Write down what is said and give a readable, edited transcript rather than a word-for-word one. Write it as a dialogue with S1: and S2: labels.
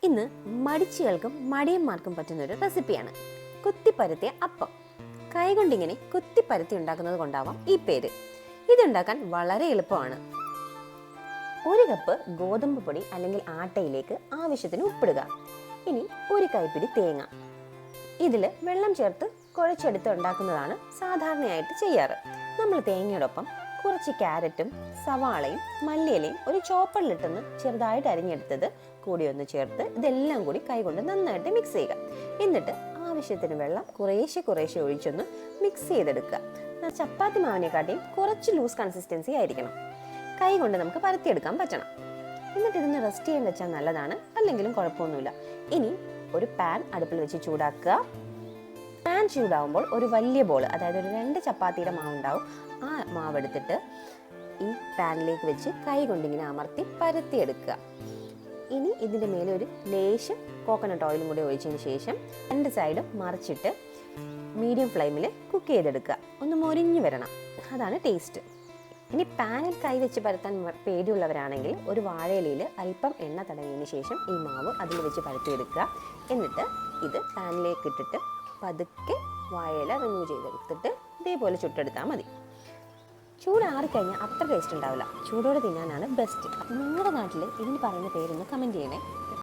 S1: ഇന്ന് മടിച്ചികൾക്കും മടിയന്മാർക്കും പറ്റുന്നൊരു റെസിപ്പിയാണ് കുത്തിപ്പരത്തിയ അപ്പം. കൈകൊണ്ടിങ്ങനെ കുത്തിപ്പരത്തി ഉണ്ടാക്കുന്നത് കൊണ്ടാവാം ഈ പേര്. ഇതുണ്ടാക്കാൻ വളരെ എളുപ്പമാണ്. 1 കപ്പ് ഗോതമ്പ് പൊടി അല്ലെങ്കിൽ ആട്ടയിലേക്ക് ആവശ്യത്തിന് ഉപ്പിടുക. ഇനി 1 കൈപ്പിടി തേങ്ങ. ഇതിൽ വെള്ളം ചേർത്ത് കുഴച്ചെടുത്ത് ഉണ്ടാക്കുന്നതാണ് സാധാരണയായിട്ട് ചെയ്യാറ്. നമ്മൾ തേങ്ങയോടൊപ്പം കുറച്ച് ക്യാരറ്റും സവാളയും മല്ലിയിലയും ഒരു ചോപ്പറിലിട്ടൊന്ന് ചെറുതായിട്ട് അരിഞ്ഞെടുത്തത് കൂടി ഒന്ന് ചേർത്ത് ഇതെല്ലാം കൂടി കൈകൊണ്ട് നന്നായിട്ട് മിക്സ് ചെയ്യുക. എന്നിട്ട് ആവശ്യത്തിന് വെള്ളം കുറേശ്ശെ ഒഴിച്ചൊന്ന് മിക്സ് ചെയ്തെടുക്കുക. ചപ്പാത്തി മാവിനെക്കാട്ടിയും കുറച്ച് ലൂസ് കൺസിസ്റ്റൻസി ആയിരിക്കണം. കൈ കൊണ്ട് നമുക്ക് പരത്തിയെടുക്കാൻ പറ്റണം. എന്നിട്ട് ഇതിന് റെസ്റ്റ് ചെയ്യാൻ വെച്ചാൽ നല്ലതാണ്, അല്ലെങ്കിലും കുഴപ്പമൊന്നുമില്ല. ഇനി ഒരു പാൻ അടുപ്പിൽ വെച്ച് ചൂടാക്കുക. പാൻ ചൂടാവുമ്പോൾ ഒരു വലിയ ബോൾ, അതായത് ഒരു 2 ചപ്പാത്തിയുടെ മാവുണ്ടാവും, ആ മാവ് എടുത്തിട്ട് ഈ പാനിലേക്ക് വെച്ച് കൈ കൊണ്ടിങ്ങനെ അമർത്തി പരത്തിയെടുക്കുക. ഇനി ഇതിൻ്റെ മേലെ ഒരു ലേശം കോക്കനട്ട് ഓയിലും കൂടി ഒഴിച്ചതിന് ശേഷം 2 സൈഡും മറിച്ചിട്ട് മീഡിയം ഫ്ലെയിമിൽ കുക്ക് ചെയ്തെടുക്കുക. ഒന്ന് മൊരിഞ്ഞു വരണം, അതാണ് ടേസ്റ്റ്. ഇനി പാനിൽ കൈ വെച്ച് പരത്താൻ പേടിയുള്ളവരാണെങ്കിൽ ഒരു വാഴയിലയിൽ അല്പം എണ്ണ തടവിയതിന് ശേഷം ഈ മാവ് അതിൽ വെച്ച് പരത്തിയെടുക്കുക. എന്നിട്ട് ഇത് പാനിലേക്ക് ഇട്ടിട്ട് പതുക്കെ വാഴയില റിമൂവ് ചെയ്തെടുത്തിട്ട് ഇതേപോലെ ചുട്ടെടുത്താൽ മതി. ചൂടാറിക്കഴിഞ്ഞാൽ അത്ര ടേസ്റ്റ് ഉണ്ടാവില്ല. ചൂടോടെ തിന്നാനാണ് ബെസ്റ്റ്. നിങ്ങളുടെ നാട്ടിൽ ഇതിന് പറയുന്ന പേരൊന്ന് കമൻറ്റ് ചെയ്യണേ.